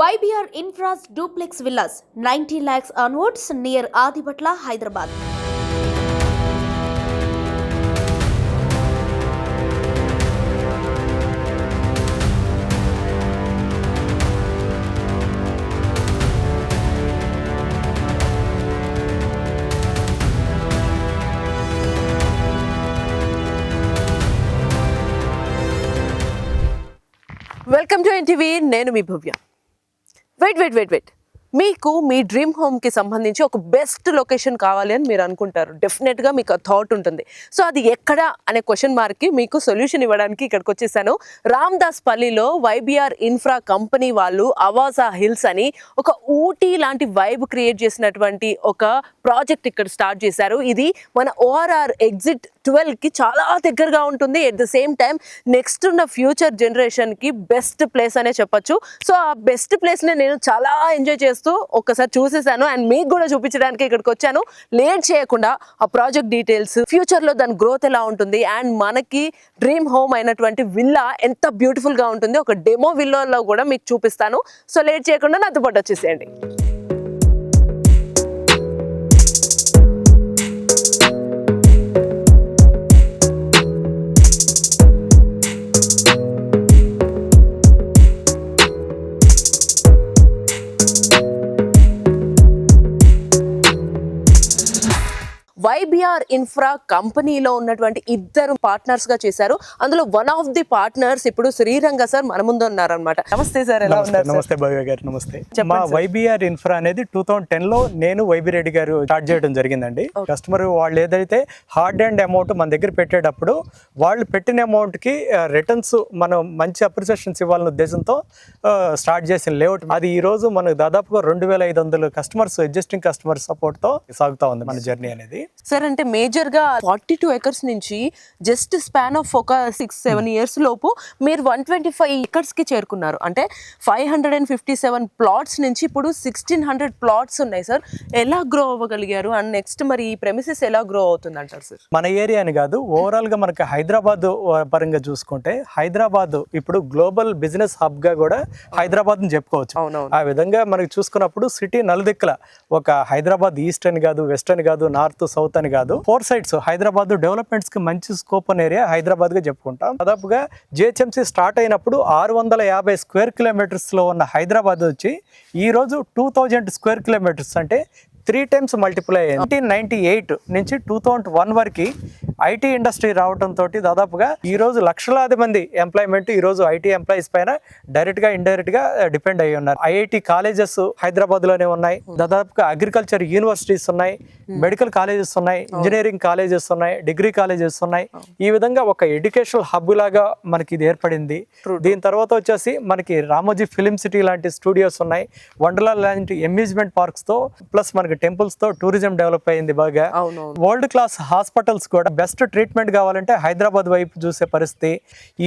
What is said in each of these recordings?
YBR Infra's duplex villas, 90 lakhs onwards near Adipatla, Hyderabad. Welcome to NTV. నేను మీ భవ్య. Wait మీకు మీ dream హోమ్కి సంబంధించి ఒక best location కావాలి అని మీరు అనుకుంటారు. డెఫినెట్గా మీకు థాట్ ఉంటుంది. సో అది ఎక్కడ అనే క్వశ్చన్ మార్క్కి మీకు సొల్యూషన్ ఇవ్వడానికి ఇక్కడికి వచ్చేసాను. రామ్దాస్ పల్లిలో YBR ఇన్ఫ్రా కంపెనీ వాళ్ళు అవాసా హిల్స్ అని ఒక ఊటీ లాంటి వైబ్ క్రియేట్ చేసినటువంటి ఒక ప్రాజెక్ట్ ఇక్కడ స్టార్ట్ చేశారు. ఇది మన ORR ఎగ్జిట్ 12కి చాలా దగ్గరగా ఉంటుంది. At the same time next ఉన్న ఫ్యూచర్ జనరేషన్కి బెస్ట్ ప్లేస్ అనే చెప్పొచ్చు. సో ఆ బెస్ట్ ప్లేస్ని నేను చాలా ఎంజాయ్ చేస్తూ ఒక్కసారి చూసేసాను అండ్ మీకు కూడా చూపించడానికి ఇక్కడికి వచ్చాను. లేట్ చేయకుండా ఆ ప్రాజెక్ట్ డీటెయిల్స్, ఫ్యూచర్లో దాని గ్రోత్ ఎలా ఉంటుంది అండ్ మనకి డ్రీమ్ హోమ్ అయినటువంటి విల్లా ఎంత బ్యూటిఫుల్గా ఉంటుంది ఒక డెమో విల్లాలో కూడా మీకు చూపిస్తాను. సో లేట్ చేయకుండా నాతో పాటు వచ్చేసేయండి. YBR ఇన్ఫ్రా కంపెనీలో ఉన్నటువంటి ఇద్దరు పార్ట్నర్స్ గా చేశారు. అందులో వన్ ఆఫ్ ది పార్ట్నర్స్ ఇప్పుడు శ్రీరంగ సార్ మన ముందు ఉన్నారన్నమాట. నమస్తే సార్, ఎలా ఉన్నారు? నమస్తే భవ్య గారు. నమస్తే. మా YBR ఇన్ఫ్రా అనేది 2010లో నేను వైబీ రెడ్డి గారు స్టార్ట్ చేయడం జరిగిందండి. కస్టమర్ వాళ్ళు ఏదైతే హార్డ్ అండ్ అమౌంట్ మన దగ్గర పెట్టేటప్పుడు వాళ్ళు పెట్టిన అమౌంట్ కి రిటర్న్స్ మనం మంచి అప్రిసియేషన్స్ ఇవ్వాలనే ఉద్దేశంతో స్టార్ట్ చేసిన లేఅవుట్. అది ఈ రోజు మనకు దాదాపుగా 2500 కస్టమర్స్, ఎగ్జిస్టింగ్ కస్టమర్ సపోర్ట్ తో సాగుతా ఉంది మన జర్నీ అనేది. సార్ అంటే మేజర్ గా 42 acres నుంచి జస్ట్ స్పాన్ ఆఫ్ ఒక 6-7 years లోపు మీరు 125 acres కి చేరుకున్నారు. అంటే 557 plots నుంచి ఇప్పుడు 1600 plots ఉన్నాయి. సార్ ఎలా గ్రో అవ్వగలిగారు అండ్ నెక్స్ట్ మరి ఈ ప్రెమిసెస్ ఎలా గ్రో అవుతుంది అంటారు సార్? మన ఏరియా అని కాదు, ఓవరాల్ గా మనకి హైదరాబాద్ పరంగా చూసుకుంటే హైదరాబాద్ ఇప్పుడు గ్లోబల్ బిజినెస్ హబ్ గా కూడా హైదరాబాద్ ని చెప్పుకోవచ్చు. ఆ విధంగా మనకి చూసుకున్నప్పుడు సిటీ నలుదిక్కుల ఒక హైదరాబాద్ ఈస్ట్ అని కాదు, వెస్ట్ అని కాదు, నార్త్ సౌత్ అని కాదు, 4 sides హైదరాబాద్ డెవలప్మెంట్స్ కి మంచి స్కోప్ అనే ఏరియా హైదరాబాద్ గా చెప్పుకుంటాం. దాదాపుగా GHMC స్టార్ట్ అయినప్పుడు 650 square kilometers లో ఉన్న హైదరాబాద్ వచ్చి ఈ రోజు 2000 square kilometers అంటే 3 times మల్టిప్లై అయ్యింది. 1998 నుంచి 2001 వరకు IT ఇండస్ట్రీ రావడంతో దాదాపుగా ఈ రోజు లక్షలాది మంది ఎంప్లాయ్మెంట్ ఈ రోజు IT ఎంప్లాయీస్ పైన డైరెక్ట్ గా ఇండైరెక్ట్ గా డిపెండ్ అయ్యి ఉన్నారు. IIT కాలేజెస్ హైదరాబాద్ లోనే ఉన్నాయి. దాదాపుగా అగ్రికల్చర్ యూనివర్సిటీస్ ఉన్నాయి, మెడికల్ కాలేజెస్ ఉన్నాయి, ఇంజనీరింగ్ కాలేజెస్ ఉన్నాయి, డిగ్రీ కాలేజెస్ ఉన్నాయి. ఈ విధంగా ఒక ఎడ్యుకేషనల్ హబ్ లాగా మనకి ఇది ఏర్పడింది. దీని తర్వాత వచ్చేసి మనకి రామోజీ ఫిలిం సిటీ లాంటి స్టూడియోస్ ఉన్నాయి, వండర్లా లాంటి అమ్యూజ్మెంట్ పార్క్స్ తో ప్లస్ మనకి టెంపుల్స్ తో టూరిజం డెవలప్ అయింది బాగా. వరల్డ్ క్లాస్ హాస్పిటల్స్ కూడా బెస్ట్ ట్రీట్మెంట్ కావాలంటే హైదరాబాద్ వైపు చూసే పరిస్థితి.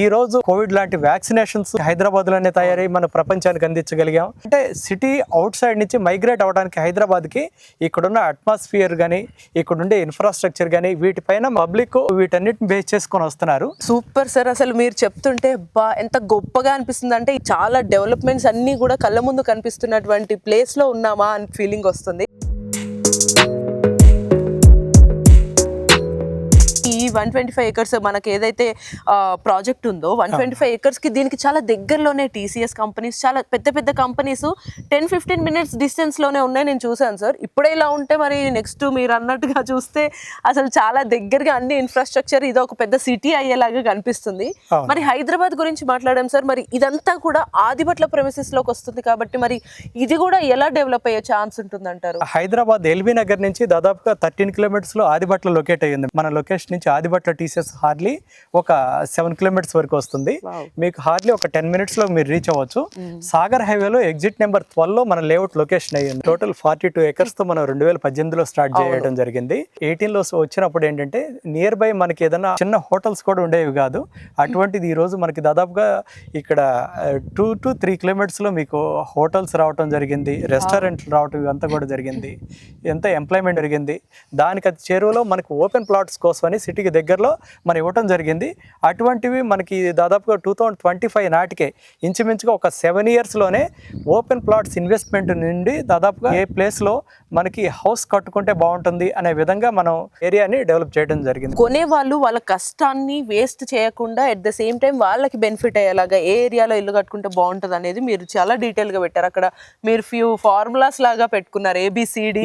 ఈ రోజు కోవిడ్ లాంటి వ్యాక్సినేషన్స్ హైదరాబాద్ లోనే తయారై మన ప్రపంచానికి అందించగలిగాం. అంటే సిటీ అవుట్ సైడ్ నుంచి మైగ్రేట్ అవడానికి హైదరాబాద్ కి ఇక్కడున్న అట్మాస్ఫియర్ గానీ, ఇక్కడుండే ఇన్ఫ్రాస్ట్రక్చర్ గానీ వీటిపైన పబ్లిక్ వీటన్నిటిని బేస్ చేసుకొని వస్తున్నారు. సూపర్ సార్, అసలు మీరు చెప్తుంటే ఎంత గొప్పగా అనిపిస్తుంది అంటే చాలా డెవలప్మెంట్స్ అన్ని కూడా కళ్ళ ముందు కనిపిస్తున్నటువంటి ప్లేస్ లో ఉన్నామా అని ఫీలింగ్ వస్తుంది. ఈ 125 acres మనకి ఏదైతే ప్రాజెక్ట్ ఉందో 125 acres కి దీనికి చాలా దగ్గరలోనే TCS కంపెనీస్, చాలా పెద్ద పెద్ద కంపెనీస్ 10-15 minutes డిస్టెన్స్ లోనే ఉన్నాయి. నేను చూసాను సార్. ఇప్పుడే ఇలా ఉంటే మరి నెక్స్ట్ మీరు అన్నట్టుగా చూస్తే అసలు చాలా దగ్గరగా అన్ని ఇన్ఫ్రాస్ట్రక్చర్, ఇది ఒక పెద్ద సిటీ అయ్యేలాగా కనిపిస్తుంది. మరి హైదరాబాద్ గురించి మాట్లాడాం సార్. మరి ఇదంతా కూడా ఆదిపట్ల ప్రెమిసెస్ లోకి వస్తుంది కాబట్టి మరి ఇది కూడా ఎలా డెవలప్ అయ్యే ఛాన్స్ ఉంటుంది అంటారు? హైదరాబాద్ LB నగర్ నుంచి దాదాపుగా 13 kilometers లో ఆదిపట్ల లొకేట్ అయ్యింది. మన లొకేషన్ నుంచి ఆదిపట్ల TCS హార్డ్లీ ఒక 7 kilometers వరకు వస్తుంది. మీకు హార్డ్లీ ఒక 10 minutes లో మీరు రీచ్ అవ్వచ్చు. సాగర్ హైవేలో ఎగ్జిట్ నెంబర్ 12 లో మన లేఅవుట్ లొకేషన్ అయ్యింది. టోటల్ 42 acres తో మనం 2018లో స్టార్ట్ చేయడం జరిగింది. 18లో వచ్చినప్పుడు ఏంటంటే నియర్ బై మనకి ఏదైనా చిన్న హోటల్స్ కూడా ఉండేవి కాదు. అటువంటిది ఈ రోజు మనకి దాదాపుగా ఇక్కడ 2 to 3 kilometers లో మీకు హోటల్స్ రావటం జరిగింది, రెస్టారెంట్లు రావటం ఇవంతా కూడా జరిగింది. ఎంత ఎంప్లాయ్మెంట్ జరిగింది. దానికి అది చేరువలో మనకు ఓపెన్ ప్లాట్స్ కోసమని సిటీకి దగ్గరలో మనం ఇవ్వటం జరిగింది. అటువంటివి మనకి దాదాపుగా 2025 నాటికే ఇంచుమించుగా ఒక 7 ఇయర్స్లోనే ఓపెన్ ప్లాట్స్ ఇన్వెస్ట్మెంట్ నుండి దాదాపుగా ఏ ప్లేస్లో మనకి హౌస్ కట్టుకుంటే బాగుంటుంది అనే విధంగా మనం ఏరియాని డెవలప్ చేయడం జరిగింది. కొనే వాళ్ళు వాళ్ళ కష్టాన్ని వేస్ట్ చేయకుండా ఎట్ ద సేమ్ టైం వాళ్ళకి బెనిఫిట్ అయ్యేలాగా ఏ ఏరియాలో ఇల్లు కట్టుకుంటే బాగుంటుంది అనేది మీరు చాలా డీటెయిల్ గా పెట్టారు. అక్కడ మీరు ఫ్యూ ఫార్ములాస్ లాగా పెట్టుకున్నారు, ఏబిసిడి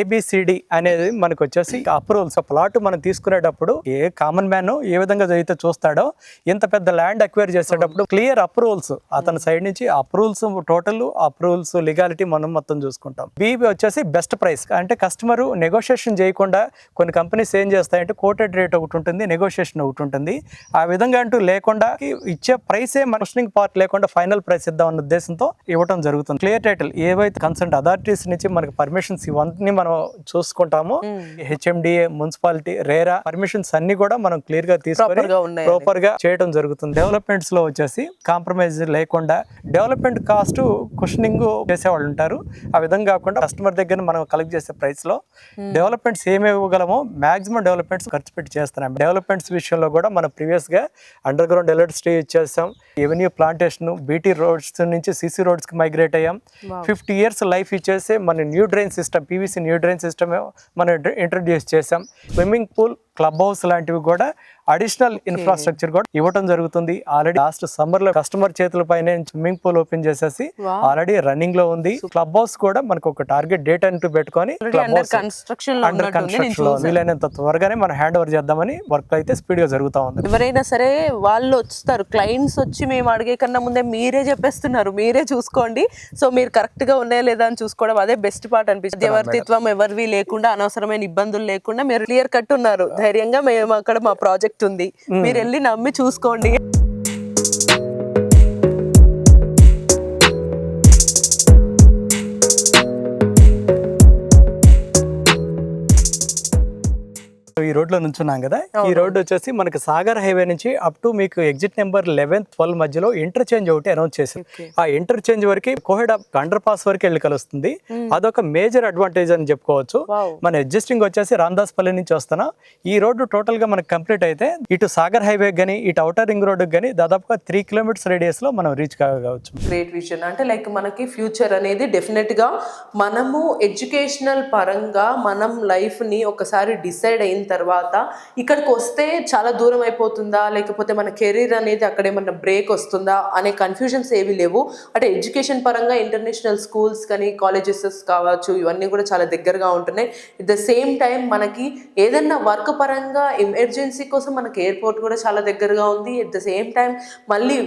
ఏబిసిడి అనేది మనకు వచ్చేసి అప్రూవల్స్. ప్లాట్ మనం తీసుకునేటప్పుడు ఏ కామన్ మ్యాన్ ఏ విధంగా అయితే చూస్తాడో ఇంత పెద్ద ల్యాండ్ అక్వైర్ చేసేటప్పుడు క్లియర్ అప్రూవల్స్ అతని సైడ్ నుంచి అప్రూవల్స్, టోటల్ అప్రూవల్స్, లీగాలిటీ మనం మొత్తం చూసుకుంటాం. బీబీ వచ్చేసి బెస్ట్ ప్రైస్, అంటే కస్టమర్ నెగోషియేషన్ చేయకుండా కొన్ని కంపెనీస్ ఏం చేస్తాయంటే కోటెడ్ రేట్ ఒకటి ఉంటుంది, నెగోషియేషన్ ఒకటి ఉంటుంది. ఆ విధంగా అంటూ లేకుండా ఇచ్చే ప్రైసే మనస్నింగ్ పార్ట్ లేకుండా ఫైనల్ ప్రైస్ ఇద్దాం అన్న ఉద్దేశంతో ఇవ్వడం జరుగుతుంది. క్లియర్ టైటిల్ ఏవైతే కన్సర్న్ అథారిటీస్ నుంచి మనకి పర్మిషన్స్ ఇవన్నీ మనం చూసుకుంటామో, హెచ్ఎండిఏ, మున్సిపాలిటీ, రేరా పర్మిషన్స్ అన్ని కూడా మనం క్లియర్ గా తీసుకొని ప్రాపర్ గా చేయడం జరుగుతుంది. డెవలప్మెంట్స్ లో వచ్చేసి కాంప్రమైజ్ లేకుండా డెవలప్మెంట్ కాస్ట్ కుషనింగ్ చేసేవాళ్ళు ఉంటారు. ఆ విధంగా కాకుండా కస్టమర్ దగ్గర మనం కలెక్ట్ చేసే ప్రైస్ లో డెవలప్మెంట్స్ ఏమి ఇవ్వగలమో మాక్సిమం డెవలప్మెంట్స్ ఖర్చు పెట్టి చేస్తున్నాం. డెవలప్మెంట్స్ విషయంలో కూడా మనం ప్రీవియస్ గా అండర్ గ్రౌండ్ ఎలక్ట్రిసిటీ ఇచ్చేస్తాం, ఎవెన్యూ ప్లాంటేషన్, బీటీ రోడ్స్ నుంచి సిసి రోడ్స్ కి మైగ్రేట్ అయ్యాం. 50 ఇయర్స్ లైఫ్ ఇచ్చేసి మన new drain system, PVC new drain system మనం ఇంట్రడ్యూస్ చేసాం. స్విమ్మింగ్ పూల్, క్లబ్ హౌస్ లాంటివి కూడా అడిషనల్ ఇన్ఫ్రాస్ట్రక్చర్ కూడా ఇవ్వడం జరుగుతుంది. ఆల్రెడీ లాస్ట్ సమ్మర్ లో కస్టమర్ చేతుల పైన స్విమ్మింగ్ పూల్ ఓపెన్ చేసేసి ఆల్రెడీ రన్నింగ్ లో ఉంది. క్లబ్ హౌస్ కూడా మనకు ఒక టార్గెట్ డేట్ అంటూ పెట్టుకొని అండర్ కన్స్ట్రక్షన్ లో వీలైనంత త్వరగానే మనం హ్యాండ్ ఓవర్ చేద్దామని వర్క్ అయితే స్పీడ్ గా జరుగుతా ఉంది. ఎవరైనా సరే వాళ్ళు వస్తారు, క్లయింట్స్ వచ్చి మేము అడిగే కన్నా ముందే మీరే చెప్పేస్తున్నారు, మీరే చూసుకోండి, సో మీరు కరెక్ట్ గా ఉన్నాయా లేదా అని చూసుకోవడం అదే బెస్ట్ పార్ట్ అనిపిస్తుంది. మధ్యవర్తిత్వం ఎవరివి లేకుండా, అనవసరమైన ఇబ్బందులు లేకుండా మీరు క్లియర్ కట్ ఉన్నారు. ధైర్యంగా మేము అక్కడ మా ప్రాజెక్ట్ ఉంది, మీరు వెళ్ళి నమ్మి చూసుకోండి. ఈ రోడ్ లో నుంచున్నాం కదా, ఈ రోడ్ వచ్చేసి మనకి సాగర్ హైవే నుంచి అప్ టు మీకు ఎగ్జిట్ నెంబర్ 11, 12 మధ్యలో ఇంటర్చేంజ్ ఒకటి అనౌన్స్ చేసింది. ఆ ఇంటర్చేంజ్ వరకు కోహెడ అండర్ పాస్ వరకు వెళ్ళి కలుస్తుంది. అదొక మేజర్ అడ్వాంటేజ్ అని చెప్పుకోవచ్చు. మన ఎగ్జిస్టింగ్ వచ్చేసి రామదాస్పల్లి నుంచి వస్తున్నా ఈ రోడ్డు టోటల్ గా మనకి కంప్లీట్ అయితే ఇటు సాగర్ హైవే గానీ ఇటు అవుటర్ రింగ్ రోడ్ గానీ దాదాపుగా 3 కిలోమీటర్స్ రేడియస్ లో మనం రీచ్ కావచ్చు. Great vision. అంటే లైక్ మనకి ఫ్యూచర్ అనేది డెఫినెట్ గా మనము ఎడ్యుకేషనల్ పరంగా మనం లైఫ్ ని ఒకసారి డిసైడ్ అయిన తర్వాత ఇక్కడికి వస్తే చాలా దూరం అయిపోతుందా, లేకపోతే మన కెరీర్ అనేది అక్కడ ఏమన్నా బ్రేక్ వస్తుందా అనే కన్ఫ్యూజన్స్ ఏవి లేవు. అంటే ఎడ్యుకేషన్ పరంగా ఇంటర్నేషనల్ స్కూల్స్ కానీ కాలేజెస్ కావచ్చు, ఇవన్నీ కూడా చాలా దగ్గరగా ఉంటున్నాయి. ఎట్ ద సేమ్ టైం మనకి ఏదన్నా వర్క్ పరంగా ఎమర్జెన్సీ కోసం మనకి ఎయిర్పోర్ట్ కూడా చాలా దగ్గరగా ఉంది. ఎట్ ద సేమ్ టైం మళ్ళీ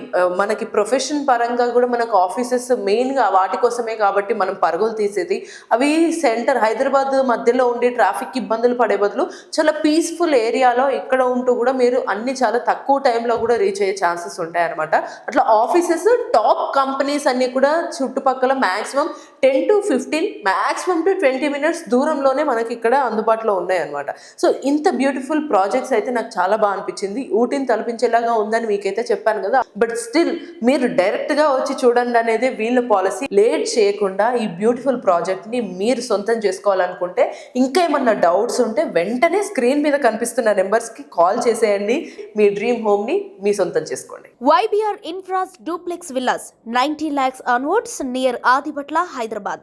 మనకి ప్రొఫెషన్ పరంగా కూడా మనకు ఆఫీసెస్ మెయిన్గా వాటి కోసమే కాబట్టి మనం పరుగులు తీసేది. అవి సెంటర్ హైదరాబాద్ మధ్యలో ఉండి ట్రాఫిక్ ఇబ్బందులు పడే బదులు చాలా పీస్ఫుల్ ఏరియాలో ఇక్కడ ఉంటూ కూడా మీరు అన్ని చాలా తక్కువ టైంలో కూడా రీచ్ అయ్యే ఛాన్సెస్ ఉంటాయి అనమాట. అట్లా ఆఫీసెస్ టాప్ కంపెనీస్ అన్ని కూడా చుట్టుపక్కల maximum 10 to 15 maximum to 20 minutes దూరంలోనే మనకి ఇక్కడ అందుబాటులో ఉన్నాయి అనమాట. సో ఇంత బ్యూటిఫుల్ ప్రాజెక్ట్స్ అయితే నాకు చాలా బాగా అనిపించింది. ఊటీని తలపించేలాగా ఉందని మీకైతే చెప్పాను కదా, బట్ స్టిల్ మీరు డైరెక్ట్గా వచ్చి చూడండి అనేది వీళ్ళ పాలసీ. లేట్ చేయకుండా ఈ బ్యూటిఫుల్ ప్రాజెక్ట్ని మీరు సొంతం చేసుకోవాలనుకుంటే, ఇంకా ఏమన్నా డౌట్స్ ఉంటే వెంటనే స్క్రీన్ మీద కనిపిస్తున్న నెంబర్స్కి కాల్ చేసేయండి. మీ డ్రీమ్ హోమ్ని మీ సొంతం చేసుకోండి. YBR Infra's duplex villas 90 lakhs onwards near Adipatla, Hyderabad.